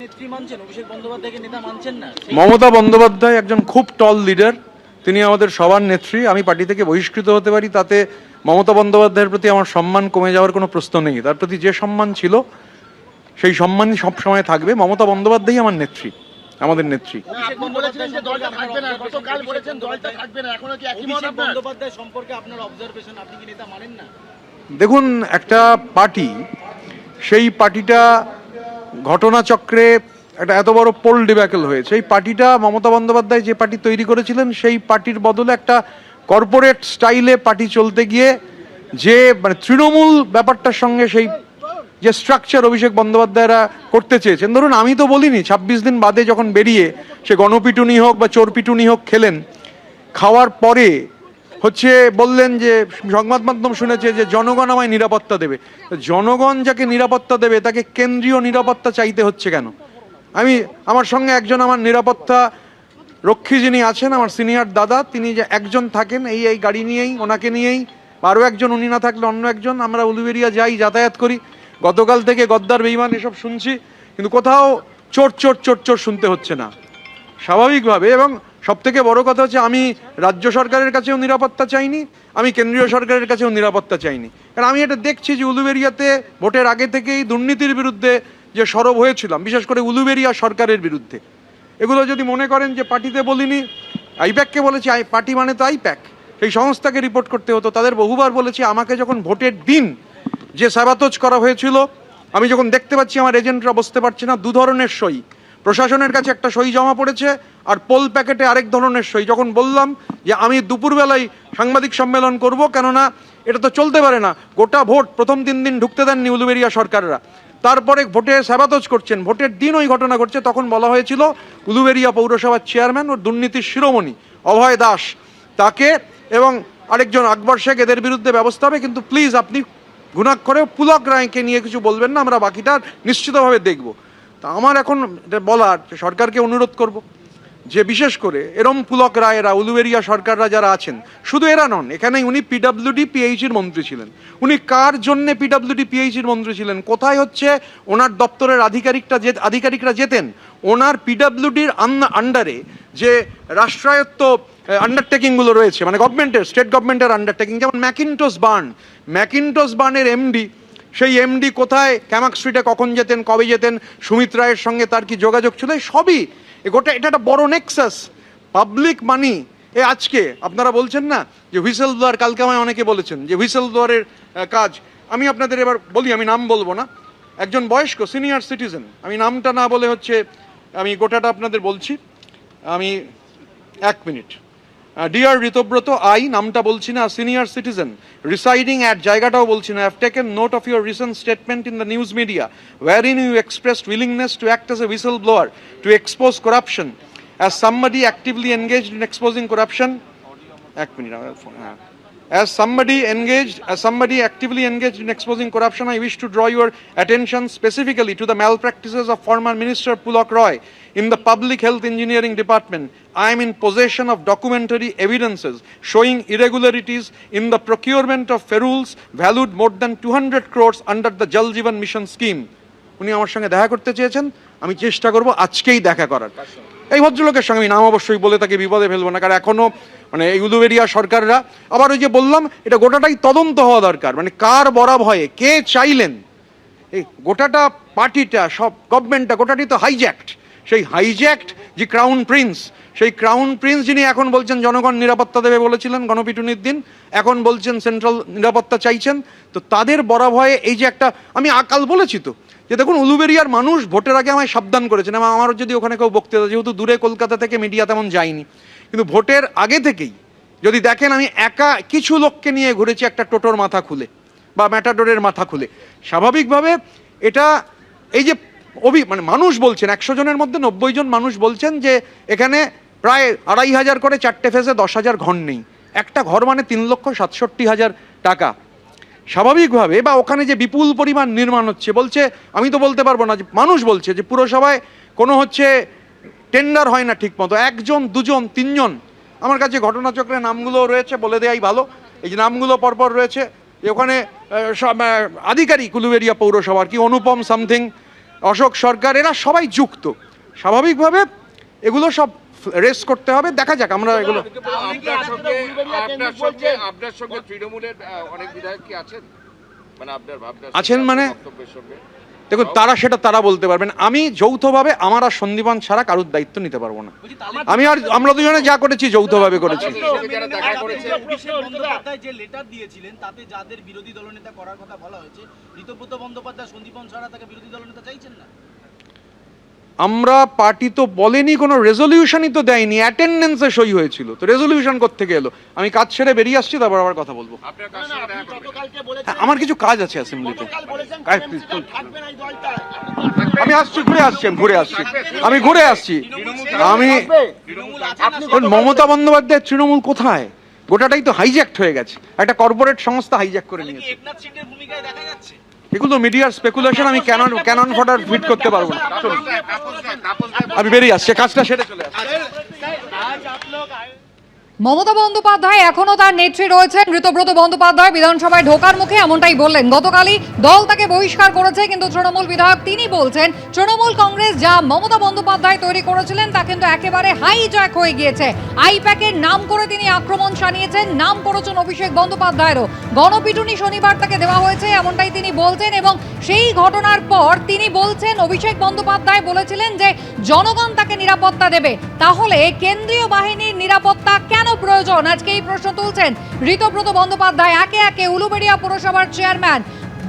নেত্রী মানছেন, অভিষেক বন্দ্যোপাধ্যায়কে নেতা মানছেন না? মমতা বন্দ্যোপাধ্যায় একজন খুব টল লিডার, তিনি আমাদের সবার নেত্রী। আমি পার্টি থেকে বহিষ্কৃত হতে পারি, তাতে মমতা বন্দ্যোপাধ্যায়ের প্রতি আমার সম্মান কমে যাওয়ার কোনো প্রশ্ন নেই। তার প্রতি যে সম্মান ছিল সেই সম্মানই সবসময় থাকবে। মমতা বন্দ্যোপাধ্যায়ই আমার নেত্রী, আমাদের নেত্রী। অভিষেক বন্দ্যোপাধ্যায় সম্পর্কে আপনার অবজারভেশন, আপনি কি নেতা মানেন না? দেখুন, একটা পার্টি, সেই পার্টিটা ঘটনাচক্রে একটা এত বড় পোল ডিব্যাকেল হয়েছে। এই পার্টিটা মমতা বন্দ্যোপাধ্যায় যে পার্টি তৈরি করেছিলেন, সেই পার্টির বদলে একটা কর্পোরেট স্টাইলে পার্টি চলতে গিয়ে যে মানে তৃণমূল ব্যাপারটার সঙ্গে সেই যে স্ট্রাকচার অভিষেক বন্দ্যোপাধ্যায়রা করতে চেয়েছেন, ধরুন আমি তো বলিনি 26 দিন বাদে যখন বেরিয়ে সে গণপিটুনি হোক বা চোরপিটুনি হোক খেলেন, খাওয়ার পরে হচ্ছে বললেন যে সংবাদ মাধ্যম শুনেছে যে জনগণ আমায় নিরাপত্তা দেবে। জনগণ যাকে নিরাপত্তা দেবে তাকে কেন্দ্রীয় নিরাপত্তা চাইতে হচ্ছে কেন? আমার সঙ্গে একজন আমার নিরাপত্তা রক্ষী যিনি আছেন, আমার সিনিয়র দাদা, তিনি যে একজন থাকেন এই গাড়ি নিয়েই, ওনাকে নিয়েই, আরও একজন, উনি না থাকলে অন্য একজন, আমরা উলুবেড়িয়া যাই, যাতায়াত করি। গতকাল থেকে গদ্দার বেঈমান এসব শুনছি, কিন্তু কোথাও চোর চোর চোর চোর শুনতে হচ্ছে না স্বাভাবিকভাবে। এবং সব থেকে বড় কথা হচ্ছে, আমি রাজ্য সরকারের কাছেও নিরাপত্তা চাইনি, আমি কেন্দ্রীয় সরকারের কাছেও নিরাপত্তা চাইনি। কারণ আমি এটা দেখছি যে উলুবেড়িয়াতে ভোটের আগে থেকেই দুর্নীতির বিরুদ্ধে যে সরব হয়েছিলাম, বিশেষ করে উলুবেড়িয়া সরকারের বিরুদ্ধে, এগুলো যদি মনে করেন যে পার্টিতে বলিনি, আইপ্যাককে বলেছি, পার্টি মানে তো আইপ্যাক, সেই সংস্থাকে রিপোর্ট করতে হতো। তাদের বহুবার বলেছি, আমাকে যখন ভোটের দিন যে সাবাতোজ করা হয়েছিল, আমি যখন দেখতে পাচ্ছি আমার এজেন্টরা বসতে পারছে না, দু ধরনের সই, প্রশাসনের কাছে একটা সই জমা পড়েছে আর পোল প্যাকেটে আরেক ধরনের সই। যখন বললাম যে আমি দুপুরবেলায় সাংবাদিক সম্মেলন করব, কেননা এটা তো চলতে পারে না, গোটা ভোট প্রথম 3 দিন ঢুকতে দেননি উলুবেড়িয়া সরকাররা, তারপরে ভোটে সাবাতোজ করছেন, ভোটের দিন ওই ঘটনা ঘটছে, তখন বলা হয়েছিল উলুবেড়িয়া পৌরসভার চেয়ারম্যান ও দুর্নীতির শিরোমণি অভয় দাস, তাকে এবং আরেকজন আকবর শেখ, এদের বিরুদ্ধে ব্যবস্থা হবে, কিন্তু প্লিজ আপনি ঘুণাক্ষরে পুলক রায়কে নিয়ে কিছু বলবেন না, আমরা বাকিটা নিশ্চিতভাবে দেখব। তা আমার এখন বলার, সরকারকে অনুরোধ করব যে বিশেষ করে এরম পুলক রায়েরা, উলুবেড়িয়া সরকাররা যারা আছেন, শুধু এরা নন, এখানে উনি পিডব্লিউডি পিএইচির মন্ত্রী ছিলেন। উনি কার জন্যে পিডব্লিউডি পিএইচির মন্ত্রী ছিলেন? কোথায় হচ্ছে ওনার দপ্তরের আধিকারিকরা যেতেন? ওনার পিডব্লিউডির আন্ডারে যে রাষ্ট্রায়ত্ত আন্ডারটেকিংগুলো রয়েছে, মানে গভর্নমেন্টের, স্টেট গভর্নমেন্টের আন্ডারটেকিং, যেমন ম্যাকিন্টোস বার্নের এমডি, সেই এমডি কোথায়, ক্যামাক স্ট্রিটে কখন যেতেন, কবে যেতেন, সুমিত রায়ের সঙ্গে তার কি যোগাযোগ ছিল, সবই গোটা এটা একটা বড় নেক্সাস, পাবলিক মানি। আজকে আপনারা বলছেন না যে হুইসেল ব্লোয়ার, কালকে আমায় অনেকে বলেছেন যে হুইসেল ব্লোয়ারের কাজ, আমি আপনাদের এবার বলি, আমি নাম বলবো না, একজন বয়স্ক সিনিয়র সিটিজেন, আমি নামটা না বলে হচ্ছে আমি গোটাটা আপনাদের বলছি, আমি 1 মিনিট। ডিয়ার ঋতব্রত, আই, নামটা বলছি না, সিনিয়র সিটিজেন রিসাইডিং অ্যাট, জায়গাটাও বলছি না, have taken note of your recent statement in the news media wherein you expressed willingness to act as a whistleblower to expose corruption. As somebody actively engaged in exposing corruption, 1 minute, As somebody actively engaged in exposing corruption, I wish to draw your attention specifically to the malpractices of former Minister Pulak Roy in the Public Health Engineering Department. I am in possession of documentary evidences showing irregularities in the procurement of ferules valued more than 200 crores under the Jal Jeevan Mission scheme. উনি আমার সঙ্গে দেখা করতে চেয়েছেন, আমি চেষ্টা করব আজকেই দেখা করার। এই ভদ্রলোকের সঙ্গে আমি নাম অবশ্যই বলে তাকে বিপদে ফেলবো না, কারণ এখনো মানে এই উলুবেড়িয়া সরকাররা, আবার ওই যে বললাম, এটা গোটাটাই তদন্ত হওয়া দরকার, মানে কার বরা ভয়ে কে চাইলেন এই গোটাটা পার্টিটা, সব গভর্নমেন্টটা গোটাটি তো হাইজ্যাক্ট। সেই হাইজ্যাক্ট যে ক্রাউন প্রিন্স, সেই ক্রাউন প্রিন্স যিনি এখন বলছেন জনগণ নিরাপত্তা দেবে বলেছিলেন গণপিটুনির দিন, এখন বলছেন সেন্ট্রাল নিরাপত্তা চাইছেন, তো তাদের বরা ভয়ে এই যে একটা, আমি আকাল বলেছি তো যে দেখুন উলুবেড়িয়ার মানুষ ভোটের আগে আমায় সাবধান করেছেন, এবং আমার যদি ওখানে কেউ বক্তৃতা, যেহেতু দূরে কলকাতা থেকে মিডিয়া তেমন যায়নি, কিন্তু ভোটের আগে থেকেই যদি দেখেন আমি একা কিছু লোককে নিয়ে ঘুরেছি একটা টোটোর মাথা খুলে বা ম্যাটাডোরের মাথা খুলে, স্বাভাবিকভাবে এটা এই যে মানে মানুষ বলছেন 100 জনের মধ্যে 90 জন মানুষ বলছেন যে এখানে প্রায় 2500 করে 4টে ফেজে 10,000 ঘর নেই, একটা ঘর মানে 3,67,000 টাকা স্বাভাবিকভাবে, বা ওখানে যে বিপুল পরিমাণ নির্মাণ হচ্ছে, বলছে আমি তো বলতে পারবো না, যে মানুষ বলছে যে পুরসভায় কোনো হচ্ছে টেন্ডার হয় না ঠিক মতো, 1 জন 2 জন 3 জন, আমার কাছে ঘটনাচক্রের নামগুলো রয়েছে, বলে দেয়াই ভালো, এই যে নামগুলো পরপর রয়েছে, যে ওখানে আধিকারিক উলুবেড়িয়া পৌরসভার কি অনুপম সামথিং, অশোক সরকার, এরা সবাই যুক্ত। স্বাভাবিকভাবে এগুলো সব রেস করতে হবে, দেখা যাক আমরা এগুলো। আপনার সঙ্গে তৃণমূলের অনেক বিধায়ক কি আছেন, মানে আপনার আছেন মানে বক্তব্যের সঙ্গে? দেখুন, তারা বলতে পারবেন। আমি যৌথভাবে আমার আর সন্দীপন ছাড়া কারুর দায়িত্ব নিতে পারবো না। আমরা দুজনে যা করেছি যৌথভাবে করেছি। অভিষেক বন্দ্যোপাধ্যায় যে লেটার দিয়েছিলেন তাতে যাদের বিরোধী দলনেতা করার কথা বলা হয়েছে, ঋতব্রত বন্দ্যোপাধ্যায় সন্দীপন ছাড়া তাকে বিরোধী দলনেতা চাইছেন না? আমরা পার্টি তো বলেনি, কোনো রেজলিউশনই তো দেয়নি, অ্যাটেন্ডেন্সে সই হয়েছিল, তো রেজলিউশন কোত্থেকে এলো? আমি কাজ ছেড়ে বেরিয়ে আসছি, তারপর আবার কথা বলবো। আপনার কাছে দেখা করবেন? হ্যাঁ, আমার কিছু কাজ আছে অ্যাসেম্বলিতে। আমি আসছি, আমি ঘুরে আসছি। মমতা বন্দ্যোপাধ্যায়ের তৃণমূল কোথায়? গোটাটাই তো হাইজ্যাক্ট হয়ে গেছে, একটা কর্পোরেট সংস্থা হাইজ্যাক করে নিয়েছে। একনাথ সিংহের ভূমিকায় দেখা যাচ্ছে। এগুলো মিডিয়ার স্পেকুলেশন, আমি ক্যানন ফডার ফিট করতে পারবো না। আমি বেরিয়ে আসছি, কাজটা সেরে চলে আসছি। মমতা বন্দ্যোপাধ্যায় এখনো তার নেত্রী রয়েছেন। ঋতব্রত বন্দ্যোপাধ্যায় বিধানসভায় ঢোকার মুখে এমনটাই বললেন। গতকালই দল তাকে বহিষ্কার করেছে, কিন্তু তৃণমূল বিধায়ক তিনি বলছেন তৃণমূল কংগ্রেস যা মমতা বন্দ্যোপাধ্যায় তৈরি করেছিলেন তা কিন্তু একেবারে হাইজ্যাক হয়ে গিয়েছে। আইপ্যাকের নাম করে তিনি আক্রমণ শানিয়েছেন, নাম করেছেন অভিষেক বন্দ্যোপাধ্যায়েরও। গণপিটুনি শনিবার তাকে দেওয়া হয়েছে, এমনটাই তিনি বলছেন। এবং সেই ঘটনার পর তিনি বলছেন অভিষেক বন্দ্যোপাধ্যায় বলেছিলেন যে জনগণ তাকে নিরাপত্তা দেবে, তাহলে কেন্দ্রীয় বাহিনীর নিরাপত্তা কেন প্রয়োজন? আজকে এই প্রশ্ন তুলছেন ঋতব্রত বন্দ্যোপাধ্যায়। একে একে উলুবেড়িয়া পুরসভার চেয়ারম্যান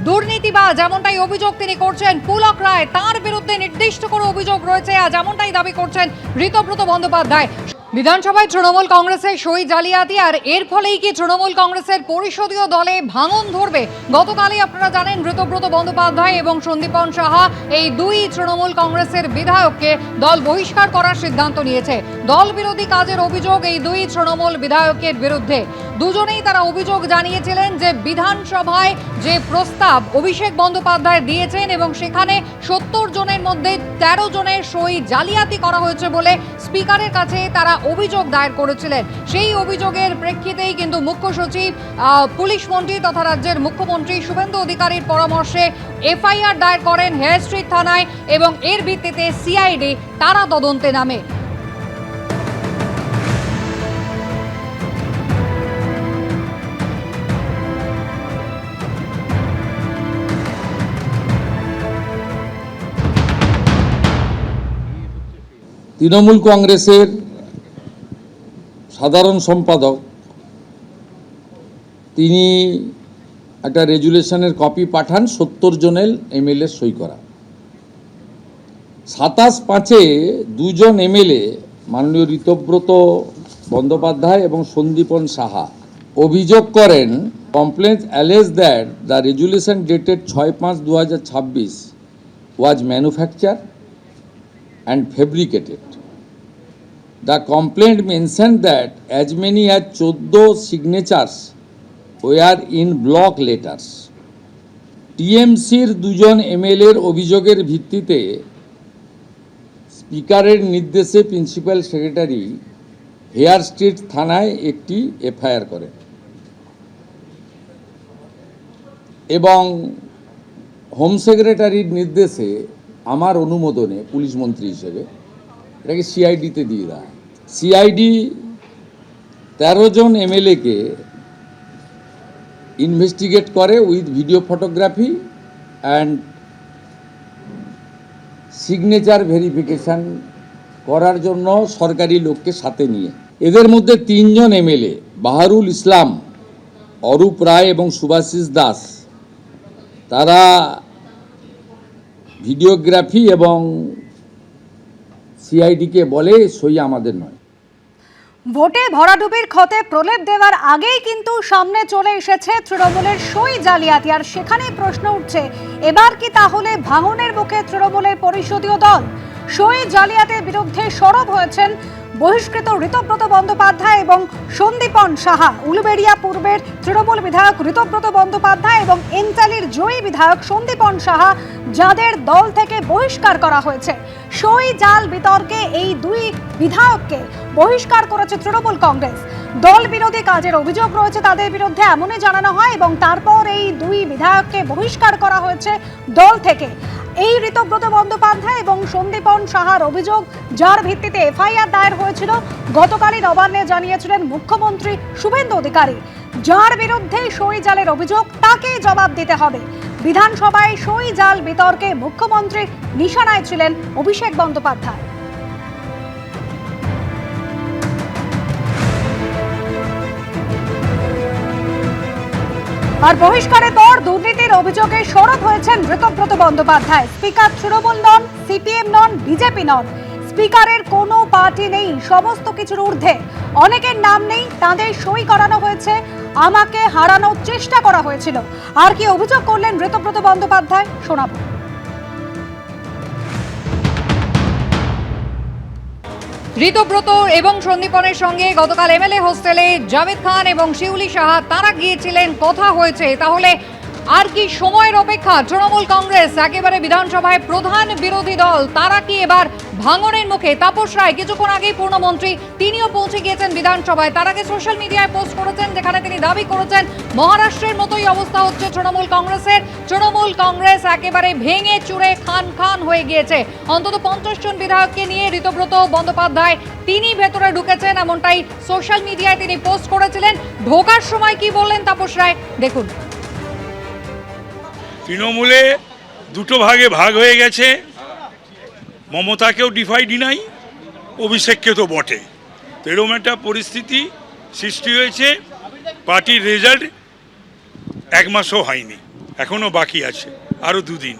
দুর্নীতিবাজ যেমনটাই অভিযোগ তিনি করছেন, পুলক রায় তার বিরুদ্ধে নির্দিষ্ট করে অভিযোগ রয়েছে, আজ যেমনটাই দাবি করছেন ঋতব্রত বন্দ্যোপাধ্যায়। বিধানসভায় তৃণমূল কংগ্রেসের সই জালিয়াতি, আর এর ফলেই কি তৃণমূল কংগ্রেসের পরিষদীয় দলে ভাঙন ধরবে? গতকালই আপনারা জানেন ঋতব্রত বন্দ্যোপাধ্যায় এবং সন্দীপন সাহা এই দুই তৃণমূল কংগ্রেসের বিধায়ককে দল বহিষ্কার করার সিদ্ধান্ত নিয়েছে। দল বিরোধী কাজের অভিযোগ এই দুই তৃণমূল বিধায়কের বিরুদ্ধে। দুজনেই তারা অভিযোগ জানিয়েছিলেন যে বিধানসভায় যে প্রস্তাব অভিষেক বন্দ্যোপাধ্যায় দিয়েছেন এবং সেখানে 70 জনের মধ্যে 13 জনের সই জালিয়াতি করা হয়েছে বলে স্পিকারের কাছে তারা অভিযোগ দায়ের করেছিলেন। সেই অভিযোগের প্রেক্ষিতেই কিন্তু মুখ্য সচিব, পুলিশ মন্ত্রী তথা রাজ্যের মুখ্যমন্ত্রী শুভেন্দু অধিকারীর পরামর্শে এফআইআর দায়ের করেন হেয়ার স্ট্রিট থানায় এবং এর ভিত্তিতে সিআইডি তারা তদন্তে নামে। তৃণমূল কংগ্রেসের সাধারণ সম্পাদক তিনি একটা রেজুলেশনের কপি পাঠান 70 জনের এমএলএ সই করা। 27/5 দুজন এমএলএ মাননীয় ঋতব্রত বন্দ্যোপাধ্যায় এবং সন্দীপন সাহা অভিযোগ করেন, complainant allege that the resolution dated 6/5/2026 was manufacture and fabricated. The complaint mentioned that as many as 14 signatures were in block letters. টিএমসির দুজন এমএলএর অভিযোগের ভিত্তিতে স্পিকারের নির্দেশে প্রিন্সিপাল সেক্রেটারি হেয়ার স্ট্রিট থানায় একটি এফআইআর করেন এবং হোম সেক্রেটারির নির্দেশে আমার অনুমোদনে পুলিশ মন্ত্রী হিসেবে এটাকে সিআইডিতে দিয়ে দেয়। সিআইডি 13 জন এমএলএকে ইনভেস্টিগেট করে with video photography and signature verification করার জন্য সরকারি লোককে সাথে নিয়ে। এদের মধ্যে 3 জন এমএলএ বাহারুল ইসলাম, অরূপ রায় এবং সুভাষিস দাস, তারা ভিডিওগ্রাফি এবং সিআইডিকে বলে সই আমাদের নয়। ভোটে ভরাডুবির ক্ষতে প্রলেপ দেওয়ার আগেই কিন্তু সামনে চলে এসেছে তৃণমূলের সই জালিয়াতি, আর সেখানেই প্রশ্ন উঠছে এবার কি তাহলে ভাঙনের মুখে তৃণমূলের পরিষদীয় দল? সই জালিয়াতির বিরুদ্ধে সরব হয়েছেন বহিষ্কৃত ঋতব্রত বন্দ্যোপাধ্যায় এবং সন্দীপন সাহা। উলুবেড়িয়া পূর্বের তৃণমূল বিধায়ক ঋতব্রত বন্দ্যোপাধ্যায় এবং এনটালির জয়ী বিধায়ক সন্দীপন সাহা, যাদের দল থেকে বহিষ্কার করা হয়েছে। সই জাল বিতর্কে এই দুই বিধায়ককে বহিষ্কার করেছে তৃণমূল কংগ্রেস। দল বিরোধী কাজের অভিযোগ রয়েছে তাদের বিরুদ্ধে, এমনই জানানো হয়, এবং তারপর এই দুই বিধায়ককে বহিষ্কার করা হয়েছে দল থেকে। এই ঋতব্রত বন্দ্যোপাধ্যায় এবং সন্দীপন সাহার অভিযোগ, যার ভিত্তিতে এফআইআর দায়ের হয়েছিল, গতকালই নবান্নে জানিয়েছিলেন মুখ্যমন্ত্রী শুভেন্দু অধিকারী। যার বিরুদ্ধে সই জালের অভিযোগ, তাকেই জবাব দিতে হবে। বিধানসভায় সই জাল বিতর্কে মুখ্যমন্ত্রীর নিশানায় ছিলেন অভিষেক বন্দ্যোপাধ্যায়। আর বহিষ্কারের পর দুর্নীতির অভিযোগে সরব হয়েছেন ঋতব্রত বন্দ্যোপাধ্যায়। স্পিকার তৃণমূল নন, সিপিএম নন, বিজেপি নন, স্পিকারের কোনো পার্টি নেই, সমস্ত কিছুর ঊর্ধ্বে। অনেকের নাম নেই, তাদের সই করানো হয়েছে, আমাকে হারানোর চেষ্টা করা হয়েছিল। আর কি অভিযোগ করলেন ঋতব্রত বন্দ্যোপাধ্যায়, শোনাবো। ঋতব্রত এবং সন্দীপনের সঙ্গে গতকাল এমএলএ হোস্টেলে জাভেদ খান এবং শিউলি সাহা তারা গিয়েছিলেন, কথা হয়েছে। তাহলে আর কি সময়ের অপেক্ষা? তৃণমূল কংগ্রেস একেবারে বিধানসভায় প্রধান বিরোধী দল, তারা কি এবার ভাঙনের মুখে? তাপস রায় কিছুক্ষণ আগেই পূর্ণমন্ত্রী, তিনিও পৌঁছে গিয়েছেন বিধানসভায়। তার আগে সোশ্যাল মিডিয়ায় পোস্ট করেছেন, যেখানে তিনি দাবি করেছেন মহারাষ্ট্রের মতোই অবস্থা হচ্ছে তৃণমূল কংগ্রেসের। তৃণমূল কংগ্রেস একেবারে ভেঙে চুরে খান খান হয়ে গিয়েছে। অন্তত 50 জন বিধায়ককে নিয়ে ঋতব্রত বন্দ্যোপাধ্যায় তিনি ভেতরে ঢুকেছেন, এমনটাই সোশ্যাল মিডিয়ায় তিনি পোস্ট করেছিলেন। ঢোকার সময় কি বললেন তাপস রায়, দেখুন। তৃণমূলে দুটো ভাগে ভাগ হয়ে গেছে, মমতাকেও ডিনাই, অভিষেককে তো বটে। তো এরকম একটা পরিস্থিতি সৃষ্টি হয়েছে। পার্টির রেজাল্ট 1 মাসও হয়নি, এখনও বাকি আছে আরও 2 দিন,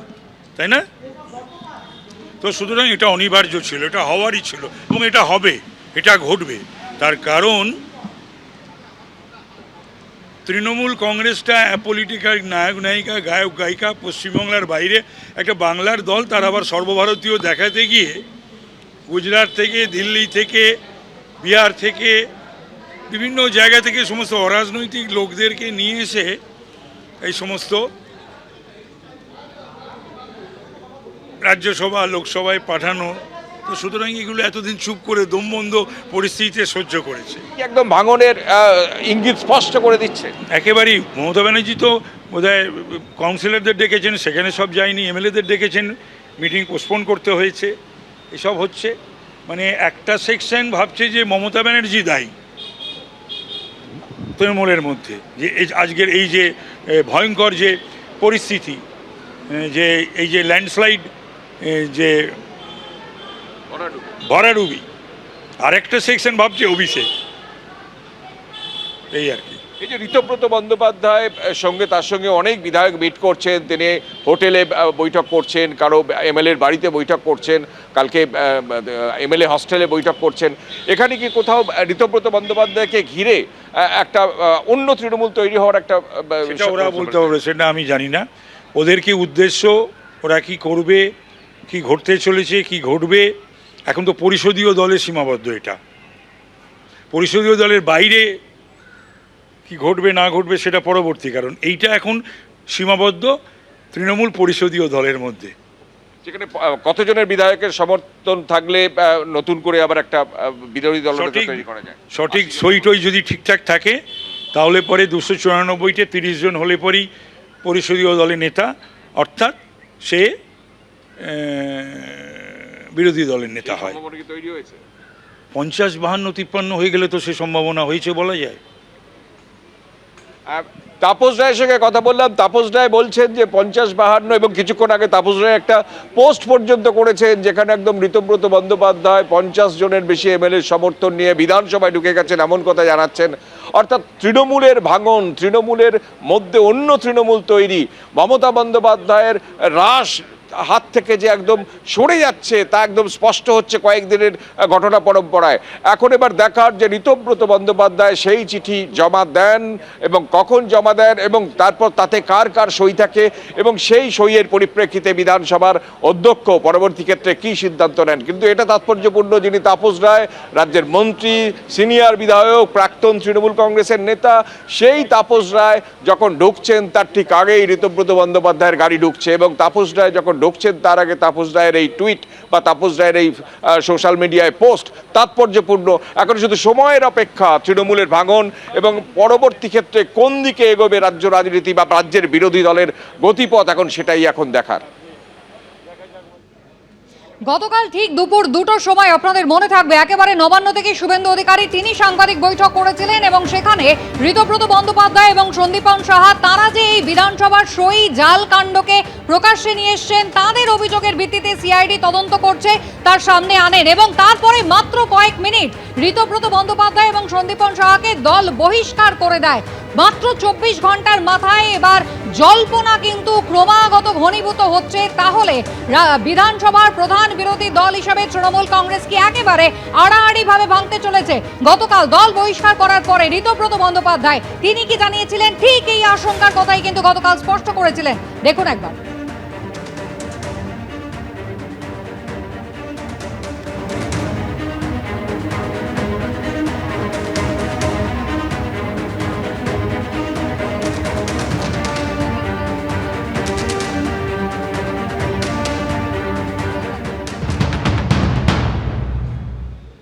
তাই না? তো সুতরাং এটা অনিবার্য ছিল, এটা হওয়ারই ছিল এবং এটা হবে, এটা ঘটবে। তার কারণ তৃণমূল কংগ্রেসটা পলিটিক্যাল নায়ক নায়িকা, গায়ক গায়িকা, পশ্চিমবাংলার বাইরে একটা বাংলার দল, তার আবার সর্বভারতীয় দেখাতে গিয়ে গুজরাট থেকে, দিল্লি থেকে, বিহার থেকে, বিভিন্ন জায়গা থেকে সমস্ত অরাজনৈতিক লোকদেরকে নিয়ে এসে এই সমস্ত রাজ্যসভা লোকসভায় পাঠানো। তো সুতরাং এগুলো এতদিন চুপ করে দমবন্ধ পরিস্থিতিতে সহ্য করেছে। একদম ভাঙনের ইঙ্গিত স্পষ্ট করে দিচ্ছে। একেবারেই। মমতা ব্যানার্জি তো বোধহয় কাউন্সিলরদের ডেকেছেন, সেখানে সব যায়নি, এমএলএদের ডেকেছেন, মিটিং পোস্টপোন করতে হয়েছে, এসব হচ্ছে। মানে একটা সেকশন ভাবছে যে মমতা ব্যানার্জি দায়ী তৃণমূলের মধ্যে, যে আজকের এই যে ভয়ঙ্কর যে পরিস্থিতি, যে এই যে ল্যান্ডস্লাইড, যে ভরাডুবি, আরেকটা সেকশন ভাবছে অভিষেক, এই আর কি। এই যে ঋতব্রত বন্দ্যোপাধ্যায় সঙ্গে তার সঙ্গে অনেক বিধায়ক মিট করছেন, তিনি হোটেলে বৈঠক করছেন, কারো এমএলএর বাড়িতে বৈঠক করছেন, কালকে এমএলএ হস্টেলে বৈঠক করছেন। এখানে কি কোথাও ঋতব্রত বন্দ্যোপাধ্যায়কে ঘিরে একটা অন্য তৃণমূল তৈরি হওয়ার একটা, সেটা ওরা বলতে পারবে, সেটা আমি জানি না। ওদের কি উদ্দেশ্য, ওরা কি করবে, কি ঘটতে চলেছে, কি ঘটবে, এখন তো পরিষদীয় দলে সীমাবদ্ধ। এটা পরিষদীয় দলের বাইরে কি ঘটবে না ঘটবে সেটা পরবর্তী, কারণ এইটা এখন সীমাবদ্ধ তৃণমূল পরিষদীয় দলের মধ্যে। যেখানে কতজনের বিধায়কের সমর্থন থাকলে নতুন করে আবার একটা বিরোধী দল তৈরি করা যায়। সঠিক সইটই যদি ঠিকঠাক থাকে তাহলে পরে 294তে 30 জন হলে পরেই পরিষদীয় দলের নেতা, অর্থাৎ সে বিরোধী দলের নেতা হয়। 50, 52, 53 হয়ে গেলে তো সে সম্ভাবনা হয়েছে বলা যায়। তাপস রায়ের সঙ্গে কথা বললাম, তাপস রায় বলছেন যে 50, 52 এবং কিছুক্ষণ আগে তাপস রায় একটা পোস্ট পর্যন্ত করেছেন, যেখানে একদম ঋতব্রত বন্দ্যোপাধ্যায় 50 জনের বেশি এমএলএ সমর্থন নিয়ে বিধানসভায় ঢুকে গেছেন, এমন কথা জানাচ্ছেন। অর্থাৎ তৃণমূলের ভাঙন, তৃণমূলের মধ্যে অন্য তৃণমূল তৈরি, মমতা বন্দ্যোপাধ্যায়ের হ্রাস হাত থেকে যে একদম সরে যাচ্ছে তা একদম স্পষ্ট হচ্ছে কয়েকদিনের ঘটনা পরম্পরায়। এখন এবার দেখার যে ঋতব্রত বন্দ্যোপাধ্যায় সেই চিঠি জমা দেন এবং কখন জমা দেন এবং তারপর তাতে কার কার সই থাকে এবং সেই সইয়ের পরিপ্রেক্ষিতে বিধানসভার অধ্যক্ষ পরবর্তী ক্ষেত্রে কী সিদ্ধান্ত নেন। কিন্তু এটা তাৎপর্যপূর্ণ, যিনি তাপস রায়, রাজ্যের মন্ত্রী, সিনিয়র বিধায়ক, প্রাক্তন তৃণমূল কংগ্রেসের নেতা, সেই তাপস রায় যখন ঢুকছেন তার ঠিক আগেই ঋতব্রত বন্দ্যোপাধ্যায়ের গাড়ি ঢুকছে এবং তাপস রায় যখন ঢুকছেন তার আগে তাপস রায়ের এই টুইট বা তাপস রায়ের এই সোশ্যাল মিডিয়ায় পোস্ট তাৎপর্যপূর্ণ। এখন শুধু সময়ের অপেক্ষা তৃণমূলের ভাঙন এবং পরবর্তী ক্ষেত্রে কোন দিকে এগোবে রাজ্য রাজনীতি বা রাজ্যের বিরোধী দলের গতিপথ, এখন সেটাই এখন দেখার। গতকাল ঠিক দুপুর 2টোর সময় আপনাদের মনে থাকবে একেবারে নবান্ন থেকে শুভেন্দু অধিকারী তিনি সাংবাদিক বৈঠক করেছিলেন এবং সেখানে ঋতব্রত বন্দ্যোপাধ্যায় এবং সন্দীপন সাহা তারা যে এই বিধানসভার সই জাল কাণ্ডকে প্রকাশ্যে নিয়ে এসছেন তাদের অভিযোগের ভিত্তিতে সিআইডি তদন্ত করছে তার সামনে আনেন এবং তারপরে মাত্র কয়েক মিনিট ঋতব্রত বন্দ্যোপাধ্যায় এবং সন্দীপন সাহাকে দল বহিষ্কার করে দেয়। মাত্র 24 ঘন্টার মাথায় এবার জল্পনা কিন্তু ক্রমাগত ঘনীভূত হচ্ছে, তাহলে বিধানসভার প্রধান বিরোধী দল হিসেবে তৃণমূল কংগ্রেস কি একেবারে আড়াআড়ি ভাবে ভাঙতে চলেছে? গতকাল দল বহিষ্কার করার পরে ঋতব্রত বন্দ্যোপাধ্যায় তিনি কি জানিয়েছিলেন, ঠিক এই আশঙ্কার কথাই কিন্তু গতকাল স্পষ্ট করেছিলেন। দেখুন একবার।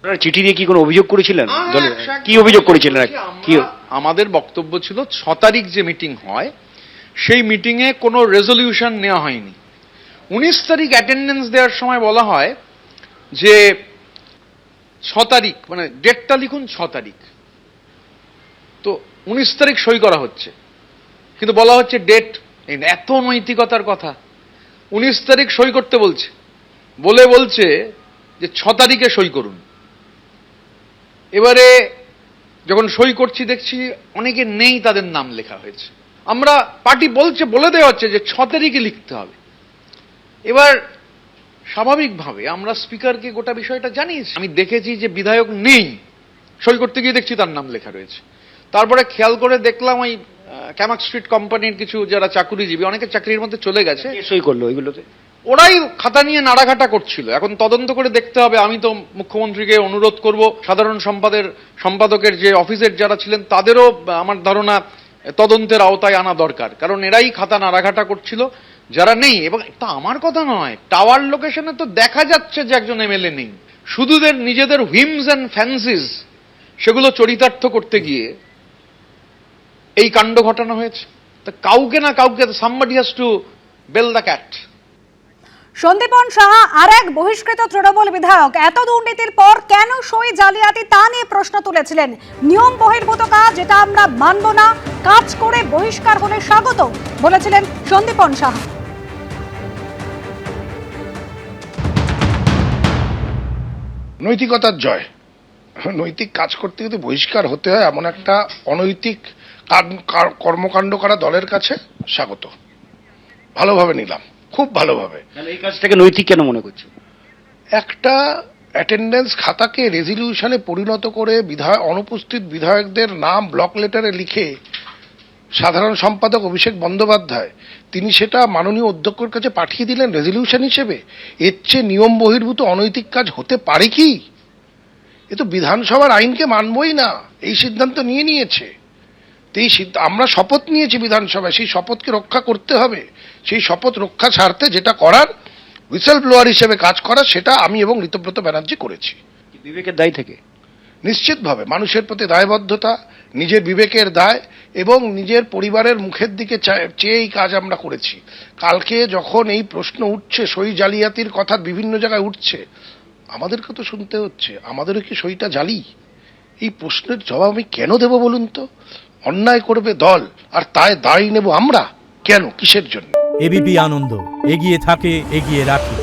আপনারা চিঠি দিয়ে কি কোনো অভিযোগ করেছিলেন? কি অভিযোগ করেছিলেন? কি আমাদের বক্তব্য ছিল 6 তারিখ যে মিটিং হয় সেই মিটিংয়ে কোনো রেজলিউশন নেওয়া হয়নি। 19 তারিখ অ্যাটেন্ডেন্স দেওয়ার সময় বলা হয় যে 6 তারিখ মানে ডেটটা লিখুন 6 তারিখ, তো 19 তারিখ সই করা হচ্ছে কিন্তু বলা হচ্ছে ডেট। এত নৈতিকতার কথা! 19 তারিখ সই করতে বলছে, বলছে যে 6 তারিখে সই করুন। এবারে যখন সই করছি দেখছি অনেকে নেই, তাদের নাম লেখা হয়েছে। আমরা পার্টি বলে দেওয়া হচ্ছে যে 6 তারিখে লিখতে হবে। এবার স্বাভাবিকভাবে আমরা স্পিকারকে গোটা বিষয়টা জানিয়েছি। আমি দেখেছি যে বিধায়ক নেই, সই করতে গিয়ে দেখছি তার নাম লেখা রয়েছে। তারপরে খেয়াল করে দেখলাম ওই ক্যামাক স্ট্রিট কোম্পানির কিছু যারা চাকুরিজীবী অনেকে চাকরির মধ্যে চলে গেছে। সই করলো ওইগুলোতে? ওরাই খাতা নিয়ে নাড়াঘাটা করছিল। এখন তদন্ত করে দেখতে হবে। আমি তো মুখ্যমন্ত্রীকে অনুরোধ করব, সাধারণ সম্পাদকের যে অফিসের যারা ছিলেন তাদেরও আমার ধারণা তদন্তের আওতায় আনা দরকার, কারণ এরাই খাতা নাড়াঘাটা করছিল যারা নেই। এবং এটা আমার কথা নয়, টাওয়ার লোকেশনে তো দেখা যাচ্ছে যে একজন এমএলএ নেই। শুধু নিজেদের হুইমস অ্যান্ড ফ্যান্সিজ সেগুলো চরিতার্থ করতে গিয়ে এই কাণ্ড ঘটানো হয়েছে। তা কাউকে না কাউকে, somebody has to bell the cat. Sandipan Saha আর এক বহিষ্কৃত তৃণমূল বিধায়ক এত দুর্নীতির পর কেন সই জালিয়াতি তা নিয়ে প্রশ্ন তুলেছিলেন। নিয়ম বহির্ভূত কাজ, যেটা আমরা মানব না, কাজ করে বহিষ্কার হলে স্বাগত বলেছিলেন সন্দীপন সাহা। নৈতিকতার জয়। নৈতিক কাজ করতে যদি বহিষ্কার হতে হয় এমন একটা অনৈতিক কর্মকাণ্ড করা দলের কাছে স্বাগত। ভালোভাবে নিলাম, খুব ভালোভাবে। এই কাজটাকে নৈতিক কেন মনে করছে? একটা অ্যাটেন্ডেন্স খাতাকে রেজলিউশনে পরিণত করে অনুপস্থিত বিধায়কদের নাম ব্লক লেটারে লিখে সাধারণ সম্পাদক অভিষেক বন্দ্যোপাধ্যায় তিনি সেটা মাননীয় অধ্যক্ষের কাছে পাঠিয়ে দিলেন রেজলিউশন হিসেবে। এর চেয়ে নিয়ম বহির্ভূত অনৈতিক কাজ হতে পারে কি? এ তো বিধানসভার আইনকে মানবই না, এই সিদ্ধান্ত নিয়েছে। আমরা শপথ নিয়েছি বিধানসভায়, সেই শপথকে রক্ষা করতে হবে। সেই শপথ রক্ষা স্বার্থে যেটা করার, হুইসেল ব্লোয়ার হিসেবে কাজ করা, সেটা আমি এবং ঋতব্রত ব্যানার্জি করেছি। বিবেকের দায় থেকে? নিশ্চিতভাবে মানুষের প্রতি দায়বদ্ধতা, নিজের বিবেকের দায় এবং নিজের পরিবারের মুখের দিকে চেয়ে এই কাজ আমরা করেছি। কালকে যখন এই প্রশ্ন উঠছে, সই জালিয়াতির কথা বিভিন্ন জায়গায় উঠছে, আমাদেরকে তো শুনতে হচ্ছে আমাদেরও কি সইটা জালি? এই প্রশ্নের জবাব আমি কেন দেব বলুন তো? অন্যায় করবে দল আর তাই দায় নেব আমরা কেন? কিসের জন্য? এবিপি আনন্দ, এগিয়ে থাকে, এগিয়ে রাখে।